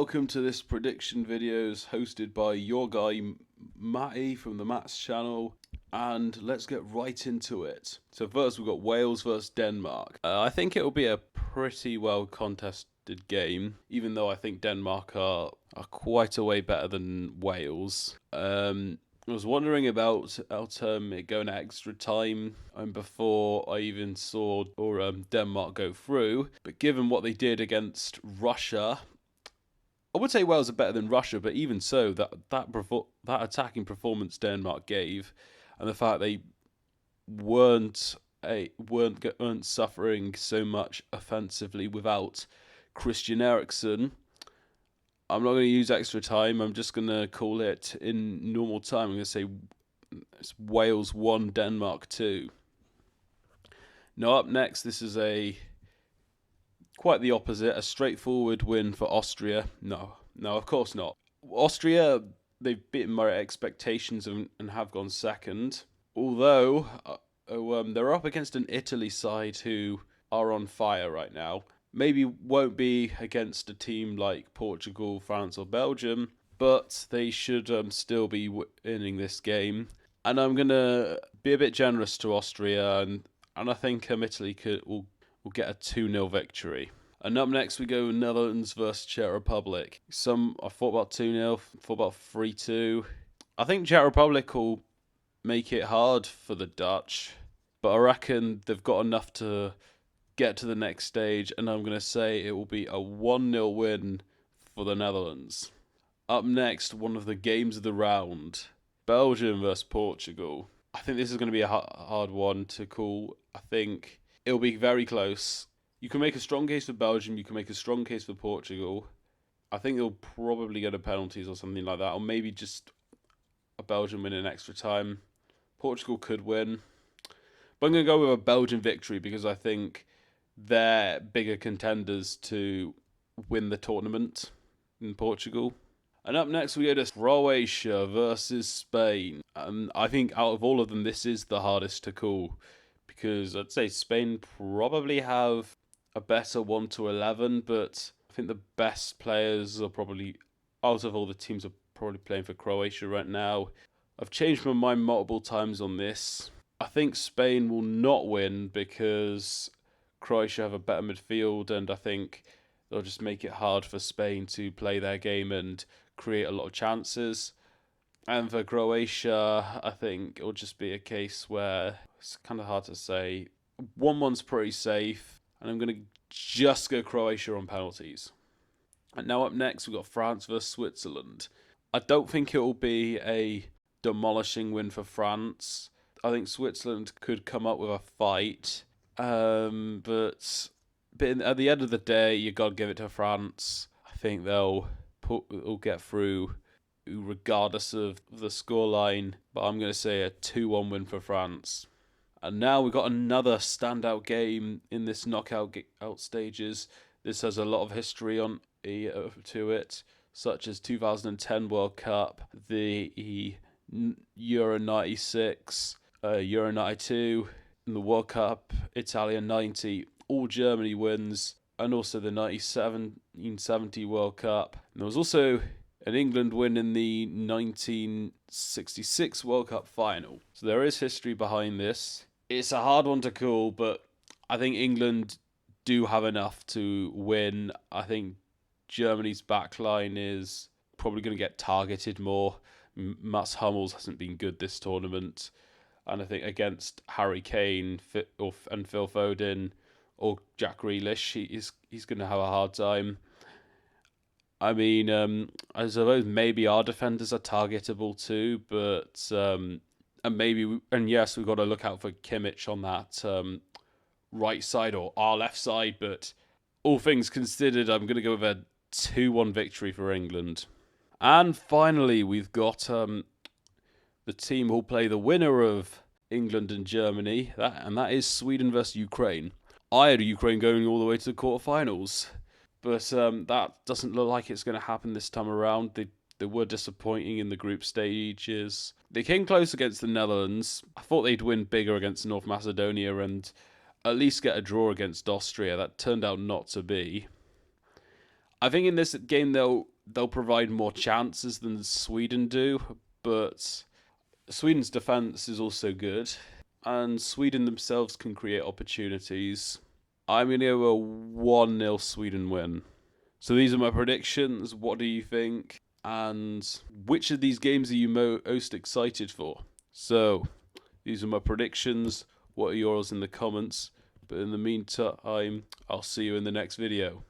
welcome to this prediction videos hosted by your guy Matty from the Matt's channel, and let's get right into it. So first we've got Wales versus Denmark. I think it will be a pretty well contested game, even though I think Denmark are quite a way better than Wales. I was wondering about it going extra time before I even saw Denmark go through. But given what they did against Russia, I would say Wales are better than Russia. But even so, that attacking performance Denmark gave, and the fact they weren't suffering so much offensively without Christian Eriksen. I'm not going to use extra time. I'm just going to call it in normal time. I'm going to say it's Wales 1, Denmark 2. Now up next, this is quite the opposite. A straightforward win for Austria. No, of course not. Austria, they've beaten my expectations and have gone second. Although they're up against an Italy side who are on fire right now. Maybe won't be against a team like Portugal, France or Belgium, but they should still be winning this game. And I'm going to be a bit generous to Austria, and I think Italy will get a 2-0 victory. And up next we go Netherlands versus Czech Republic. I thought about 2-0, thought about 3-2. I think Czech Republic will make it hard for the Dutch, but I reckon they've got enough to get to the next stage, and I'm going to say it will be a 1-0 win for the Netherlands. Up next, one of the games of the round, Belgium versus Portugal. I think this is going to be a hard one to call. I think it'll be very close. You can make a strong case for Belgium, you can make a strong case for Portugal. I think they'll probably go to penalties or something like that, or maybe just a Belgium win in extra time. Portugal could win, but I'm going to go with a Belgian victory because I think they're bigger contenders to win the tournament in Portugal. And up next we go to Croatia versus Spain. I think out of all of them, this is the hardest to call because I'd say Spain probably have a better 1-11, but I think the best players are probably, out of all the teams, are probably playing for Croatia right now. I've changed my mind multiple times on this. I think Spain will not win because Croatia have a better midfield, and I think they'll just make it hard for Spain to play their game and create a lot of chances. And for Croatia, I think it'll just be a case where it's kind of hard to say. 1-1's pretty safe, and I'm going to just go Croatia on penalties. And now up next, we've got France versus Switzerland. I don't think it will be a demolishing win for France. I think Switzerland could come up with a fight. But at the end of the day, you got to give it to France. I think they'll get through regardless of the scoreline. But I'm going to say a 2-1 win for France. And now we've got another standout game in this knockout stages. This has a lot of history to it, such as 2010 World Cup, the Euro 96, Euro 92, in the World Cup, Italia 90, all Germany wins, and also the 1970 World Cup. And there was also an England win in the 1966 World Cup final. So there is history behind this. It's a hard one to call, but I think England do have enough to win. I think Germany's backline is probably going to get targeted more. Mats Hummels hasn't been good this tournament. And I think against Harry Kane and Phil Foden or Jack Grealish, he's going to have a hard time. I mean, I suppose maybe our defenders are targetable too, but yes, we've got to look out for Kimmich on that right side or our left side. But all things considered, I'm going to go with a 2-1 victory for England. And finally, we've got the team who'll play the winner of England and Germany, and that is Sweden versus Ukraine. I had Ukraine going all the way to the quarterfinals, but that doesn't look like it's going to happen this time around. They were disappointing in the group stages. They came close against the Netherlands. I thought they'd win bigger against North Macedonia and at least get a draw against Austria. That turned out not to be. I think in this game they'll they'll provide more chances than Sweden do, but Sweden's defence is also good, and Sweden themselves can create opportunities. I'm going to go a 1-0 Sweden win. So these are my predictions. What do you think? And which of these games are you most excited for? So these are my predictions. What are yours in the comments? But in the meantime, I'll see you in the next video.